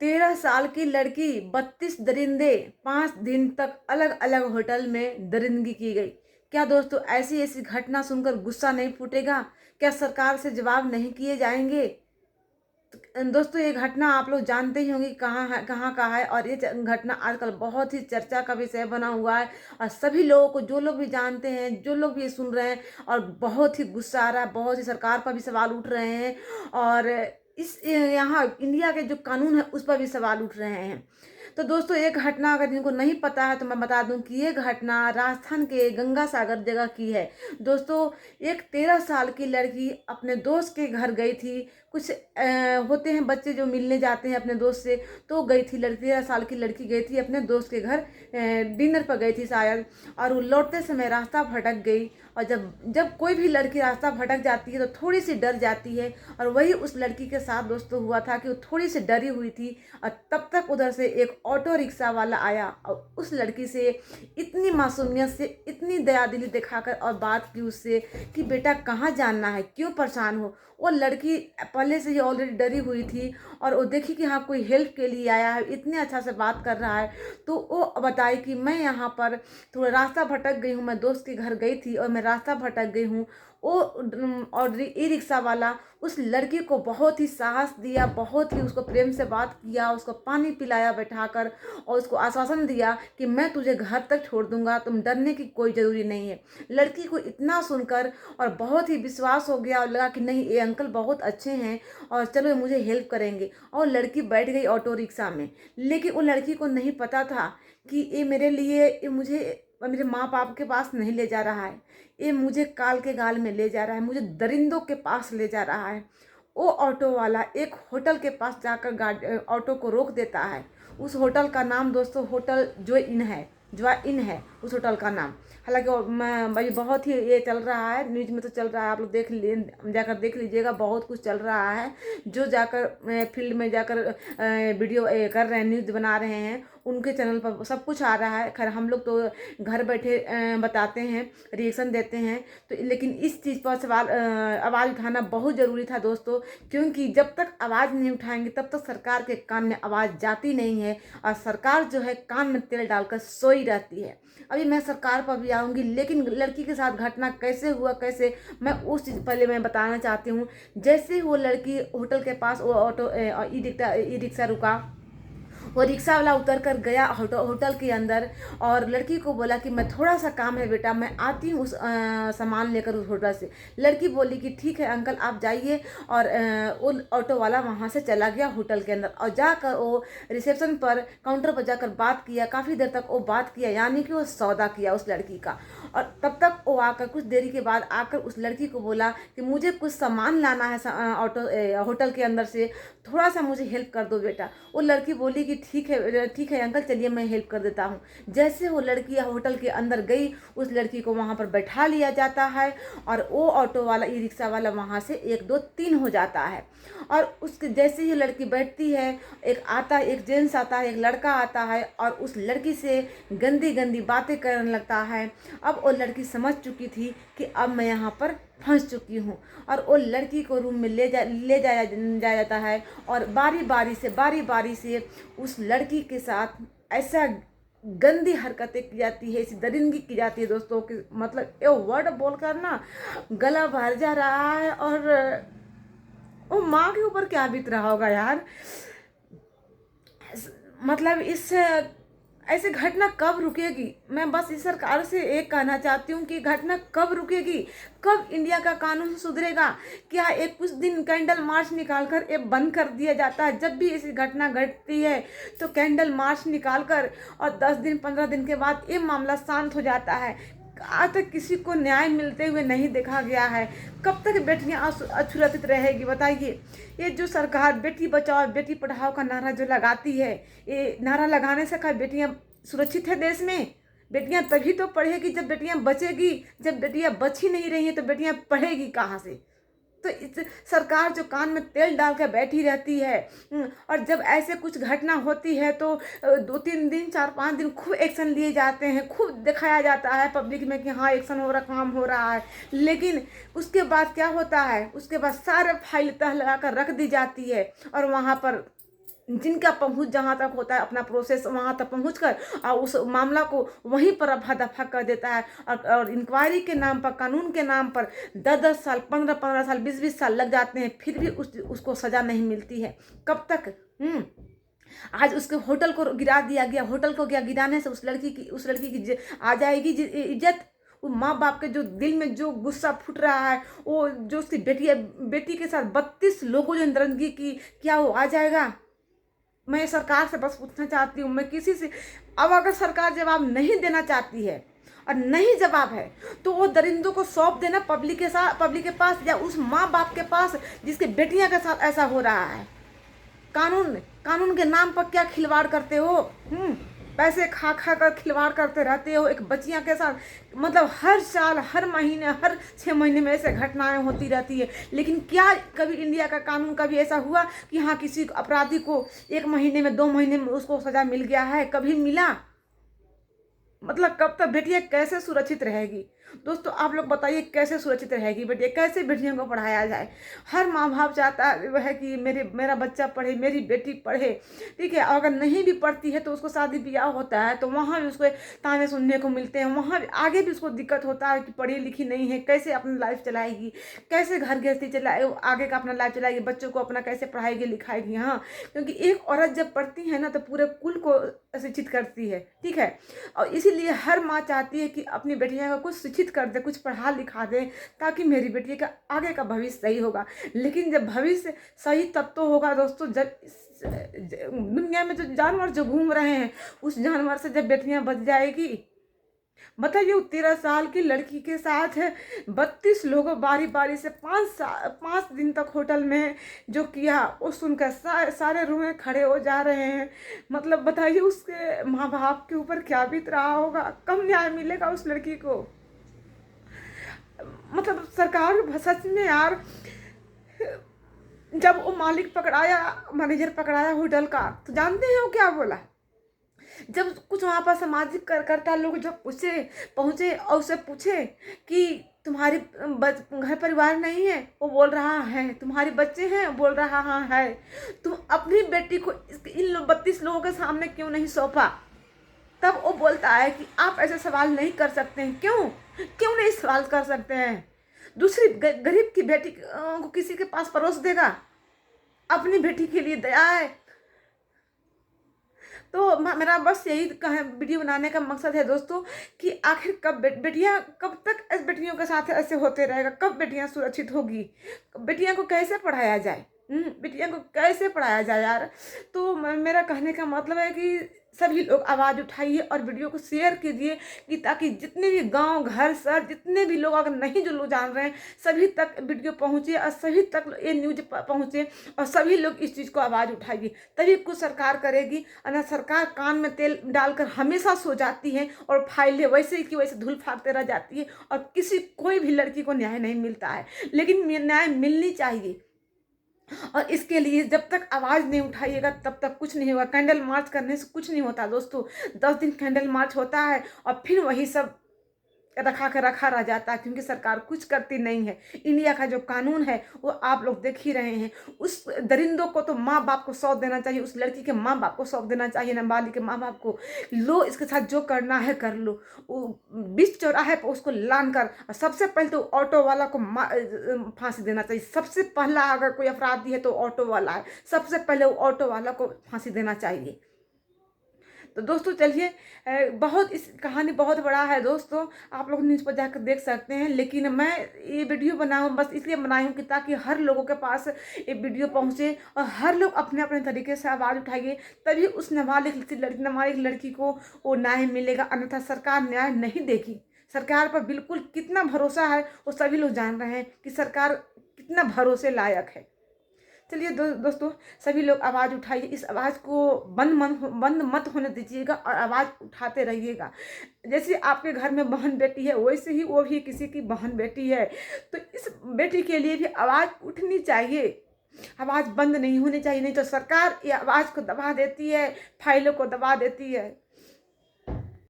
13 साल की लड़की 32 दरिंदे 5 दिन तक अलग अलग होटल में दरिंदगी की गई। क्या दोस्तों ऐसी ऐसी घटना सुनकर गुस्सा नहीं फूटेगा? क्या सरकार से जवाब नहीं किए जाएंगे? दोस्तों ये घटना आप लोग जानते ही होंगे कहाँ है, कहाँ का है। और ये घटना आजकल बहुत ही चर्चा का विषय बना हुआ है। और सभी लोगों को, जो लोग भी जानते हैं, जो लोग भी ये सुन रहे हैं, और बहुत ही गुस्सा आ रहा है, बहुत ही सरकार पर भी सवाल उठ रहे हैं। और इस यहाँ इंडिया के जो कानून है उस पर भी सवाल उठ रहे हैं। तो दोस्तों एक घटना अगर जिनको नहीं पता है तो मैं बता दूं कि ये घटना राजस्थान के गंगा सागर जगह की है। दोस्तों एक 13 साल की लड़की अपने दोस्त के घर गई थी। कुछ होते हैं बच्चे जो मिलने जाते हैं अपने दोस्त से, तो गई थी लड़की, 13 साल की लड़की गई थी अपने दोस्त के घर, डिनर पर गई थी शायद। और वो लौटते समय रास्ता भटक गई। और जब जब कोई भी लड़की रास्ता भटक जाती है तो थोड़ी सी डर जाती है। और वही उस लड़की के साथ दोस्तों हुआ था कि वो थोड़ी सी डरी हुई थी। और तब तक उधर से एक ऑटो रिक्शा वाला आया और उस लड़की से इतनी मासूमियत से, इतनी दया दिली दिखाकर और बात की उससे कि बेटा कहाँ जाना है, क्यों परेशान हो। वो लड़की पहले से ही ऑलरेडी डरी हुई थी। और वो देखी कि हाँ कोई हेल्प के लिए आया है, इतने अच्छा से बात कर रहा है, तो वो बताई कि मैं यहाँ पर थोड़ा रास्ता भटक गई हूँ, मैं दोस्त के घर गई थी और मैं रास्ता भटक गई हूँ। वो और ई रिक्शा वाला उस लड़की को बहुत ही साहस दिया, बहुत ही उसको प्रेम से बात किया, उसको पानी पिलाया बैठाकर, और उसको आश्वासन दिया कि मैं तुझे घर तक छोड़ दूंगा, तुम डरने की कोई ज़रूरी नहीं है। लड़की को इतना सुनकर और बहुत ही विश्वास हो गया और लगा कि नहीं ये अंकल बहुत अच्छे हैं और चलो ये मुझे हेल्प करेंगे। और लड़की बैठ गई ऑटो रिक्शा में। लेकिन वो लड़की को नहीं पता था कि ये मेरे लिए, ये मुझे मेरे माँ बाप के पास नहीं ले जा रहा है, ये मुझे काल के गाल में ले जा रहा है, मुझे दरिंदों के पास ले जा रहा है। वो ऑटो वाला एक होटल के पास जाकर गाड़ी ऑटो को रोक देता है। उस होटल का नाम दोस्तों होटल जो इन है, जो इन है उस होटल का नाम। हालांकि भाई बहुत ही ये चल रहा है, न्यूज में तो चल रहा है, आप लोग देख जाकर देख लीजिएगा, बहुत कुछ चल रहा है। जो जाकर फील्ड में जाकर वीडियो कर रहे हैं, न्यूज बना रहे हैं, उनके चैनल पर सब कुछ आ रहा है। खैर हम लोग तो घर बैठे बताते हैं, रिएक्शन देते हैं। तो लेकिन इस चीज़ पर सवाल आवाज़ उठाना बहुत ज़रूरी था दोस्तों, क्योंकि जब तक आवाज़ नहीं उठाएंगे तब तक सरकार के कान में आवाज़ जाती नहीं है। और सरकार जो है कान में तेल डालकर सोई रहती है। अभी मैं सरकार पर भी आऊँगी, लेकिन लड़की के साथ घटना कैसे हुआ, कैसे, मैं उस चीज़ पहले मैं बताना चाहती हूँ। जैसे वो लड़की होटल के पास वो ऑटो ई रिक्शा रुका, वो रिक्शा वाला उतर कर गया होटल के अंदर और लड़की को बोला कि मैं थोड़ा सा काम है बेटा, मैं आती हूँ उस सामान लेकर उस होटल से। लड़की बोली कि ठीक है अंकल आप जाइए। और वो ऑटो वाला वहाँ से चला गया होटल के अंदर और जाकर वो रिसेप्शन पर काउंटर पर जाकर बात किया। काफ़ी देर तक वो बात किया, यानी कि वो सौदा किया उस लड़की का। और तब तक वो आकर कुछ देरी के बाद आकर उस लड़की को बोला कि मुझे कुछ सामान लाना है ऑटो होटल के अंदर से, थोड़ा सा मुझे हेल्प कर दो बेटा। वो लड़की बोली कि ठीक है अंकल, चलिए मैं हेल्प कर देता हूँ। जैसे वो लड़की होटल के अंदर गई, उस लड़की को वहाँ पर बैठा लिया जाता है और वो ऑटो वाला ई रिक्शा वाला वहाँ से 1 2 3 हो जाता है। और उसके जैसे ही लड़की बैठती है, एक जेंट्स आता है, एक लड़का आता है और उस लड़की से गंदी गंदी बातें करने लगता है। अब वो लड़की समझ चुकी थी कि अब मैं यहाँ पर फंस चुकी हूँ। और वो लड़की को रूम में ले जाया जाता है और बारी बारी से उस लड़की के साथ ऐसा गंदी हरकतें की जाती है, ऐसी दरिंदगी की जाती है दोस्तों कि मतलब ये वर्ड बोलकर ना गला भर जा रहा है। और वो माँ के ऊपर क्या बीत रहा होगा यार। मतलब इस ऐसी घटना कब रुकेगी? मैं बस इस सरकार से एक कहना चाहती हूँ कि घटना कब रुकेगी, कब इंडिया का कानून सुधरेगा? क्या एक कुछ दिन कैंडल मार्च निकालकर ये बंद कर दिया जाता है? जब भी ऐसी घटना घटती है तो कैंडल मार्च निकालकर और 10 दिन 15 दिन के बाद ये मामला शांत हो जाता है। आज तक किसी को न्याय मिलते हुए नहीं देखा गया है। कब तक बेटियां असुरक्षित रहेगी बताइए? ये जो सरकार बेटी बचाओ बेटी पढ़ाओ का नारा जो लगाती है, ये नारा लगाने से क्या बेटियां सुरक्षित है देश में? बेटियां तभी तो पढ़ेगी जब बेटियां बचेगी। जब बेटियां बच ही नहीं रही हैं तो बेटियां पढ़ेगी कहाँ से? तो इस सरकार जो कान में तेल डाल कर बैठी रहती है। और जब ऐसे कुछ घटना होती है तो 2 3 दिन 4 5 दिन खूब एक्शन लिए जाते हैं, खूब दिखाया जाता है पब्लिक में कि हाँ एक्शन हो रहा, काम हो रहा है। लेकिन उसके बाद क्या होता है? उसके बाद सारे फाइल तह लगा कर रख दी जाती है और वहाँ पर जिनका पहुंच जहां तक होता है अपना प्रोसेस वहां तक पहुंच कर और उस मामला को वहीं पर रफा दफा कर देता है। और इंक्वायरी के नाम पर, कानून के नाम पर 10-10 साल, 15-15 साल, 20-20 साल लग जाते हैं, फिर भी उसको सजा नहीं मिलती है। कब तक? आज उसके होटल को गिरा दिया गया। होटल को क्या गिराने से उस लड़की की आ जाएगी इज्जत। वो माँ बाप के जो दिल में जो गुस्सा फूट रहा है, वो जो उसकी बेटी के साथ 32 लोगों जो दरिंदगी की, क्या वो आ जाएगा? मैं सरकार से बस पूछना चाहती हूँ, मैं किसी से, अब अगर सरकार जवाब नहीं देना चाहती है और नहीं जवाब है तो वो दरिंदों को सौंप देना पब्लिक के पास, या उस माँ बाप के पास जिसके बेटियां के साथ ऐसा हो रहा है। कानून के नाम पर क्या खिलवाड़ करते हो? पैसे खा कर खिलवाड़ करते रहते हो एक बच्चियां के साथ। मतलब हर साल, हर महीने, हर 6 महीने में ऐसे घटनाएं होती रहती है। लेकिन क्या कभी इंडिया का कानून कभी ऐसा हुआ कि हाँ किसी अपराधी को 1 महीने में, 2 महीने में उसको सजा मिल गया है? कभी मिला? मतलब कब तक बेटियां कैसे सुरक्षित रहेगी? दोस्तों आप लोग बताइए, कैसे सुरक्षित रहेगी बेटियां? कैसे बेटियों को पढ़ाया जाए? हर माँ बाप चाहता है कि मेरा बच्चा पढ़े, मेरी बेटी पढ़े, ठीक है। अगर नहीं भी पढ़ती है तो उसको शादी ब्याह होता है तो वहाँ भी उसको ताने सुनने को मिलते हैं। वहाँ भी आगे भी उसको दिक्कत होता है कि पढ़ी लिखी नहीं है, कैसे अपनी लाइफ चलाएगी, कैसे घर गृहस्थी चलाए, आगे का अपना लाइफ चलाएगी, बच्चों को अपना कैसे पढ़ाएगी लिखाएगी। हाँ, क्योंकि एक औरत जब पढ़ती है ना तो पूरे कुल को शिक्षित करती है, ठीक है। और इसीलिए हर माँ चाहती है कि अपनी बेटियां को कुछ शिक्षित कर दे, कुछ पढ़ा लिखा दे, ताकि मेरी बेटी का आगे का भविष्य सही होगा। लेकिन जब भविष्य सही तब तो होगा दोस्तों जब दुनिया में जो जानवर जो घूम रहे हैं उस जानवर से जब बेटियां बच जाएगी। बताइए, वो 13 साल की लड़की के साथ है 32 लोगों बारी बारी से 5 दिन तक होटल में जो किया, वो सुनकर सारे रूह खड़े हो जा रहे हैं। मतलब बताइए उसके माँ बाप के ऊपर क्या बीत रहा होगा, कब न्याय मिलेगा उस लड़की को? मतलब सरकार सच में यार, जब वो मालिक पकड़ाया, मैनेजर पकड़ाया होटल का, तो जानते हैं वो क्या बोला? जब कुछ वहाँ पर सामाजिक कार्यकर्ता लोग जब पहुँचे और उससे पूछे कि तुम्हारी घर परिवार नहीं है, वो बोल रहा है। तुम्हारे बच्चे हैं, बोल रहा हाँ है। तुम अपनी बेटी को इन 32 लोगों के सामने क्यों नहीं सौंपा? तब वो बोलता है कि आप ऐसे सवाल नहीं कर सकते हैं। क्यों नहीं सवाल कर सकते हैं? दूसरी गरीब की बेटी को किसी के पास परोस देगा? अपनी बेटी के लिए दया है। तो मेरा बस यही वीडियो बनाने का मकसद है दोस्तों कि आखिर कब बेटियां, कब तक इस बेटियों के साथ ऐसे होते रहेगा? कब बेटियां सुरक्षित होगी? बेटियां को कैसे पढ़ाया जाए? बेटियां को कैसे पढ़ाया जाए यार? तो मेरा कहने का मतलब है कि सभी लोग आवाज़ उठाइए और वीडियो को शेयर कीजिए कि ताकि जितने भी गांव घर शहर जितने भी लोग अगर नहीं जो लोग जान रहे हैं सभी तक वीडियो पहुंचे और सभी तक ये न्यूज पहुंचे और सभी लोग इस चीज़ को आवाज़ उठाइए, तभी कुछ सरकार करेगी। और सरकार कान में तेल डालकर हमेशा सो जाती है और फाइलें वैसे की वैसे धूल फाड़ते रह जाती है और कोई भी लड़की को न्याय नहीं मिलता है। लेकिन न्याय मिलनी चाहिए और इसके लिए जब तक आवाज़ नहीं उठाइएगा तब तक कुछ नहीं होगा। कैंडल मार्च करने से कुछ नहीं होता दोस्तों। 10 दिन कैंडल मार्च होता है और फिर वही सब रखा रह जाता है, क्योंकि सरकार कुछ करती नहीं है। इंडिया का जो कानून है वो आप लोग देख ही रहे हैं। उस दरिंदों को तो माँ बाप को सौंप देना चाहिए, उस लड़की के माँ बाप को सौंप देना चाहिए, नाबालिग के माँ बाप को। लो इसके साथ जो करना है कर लो। वो बीच चौराहे पर उसको लान कर, सबसे पहले तो ऑटो वाला को फांसी देना चाहिए। सबसे पहला अगर कोई अपराधी है तो ऑटो वाला है, सबसे पहले वो ऑटो वाला को फांसी देना चाहिए। तो दोस्तों चलिए, इस कहानी बहुत बड़ा है दोस्तों, आप लोग न्यूज़ पर जाकर देख सकते हैं। लेकिन मैं ये वीडियो बनाऊँ बस इसलिए बनाई हूँ कि ताकि हर लोगों के पास ये वीडियो पहुँचे और हर लोग अपने अपने तरीके से आवाज़ उठाइए, तभी उस नाबालिग लड़की को वो न्याय मिलेगा। अन्यथा सरकार न्याय नहीं देगी। सरकार पर बिल्कुल कितना भरोसा है वो सभी लोग जान रहे हैं कि सरकार कितना भरोसे लायक है। चलिए दोस्तों, सभी लोग आवाज़ उठाइए, इस आवाज़ को बंद मत होने दीजिएगा और आवाज़ उठाते रहिएगा। जैसे आपके घर में बहन बेटी है वैसे ही वो भी किसी की बहन बेटी है, तो इस बेटी के लिए भी आवाज़ उठनी चाहिए, आवाज़ बंद नहीं होनी चाहिए। नहीं तो सरकार ये आवाज़ को दबा देती है, फाइलों को दबा देती है।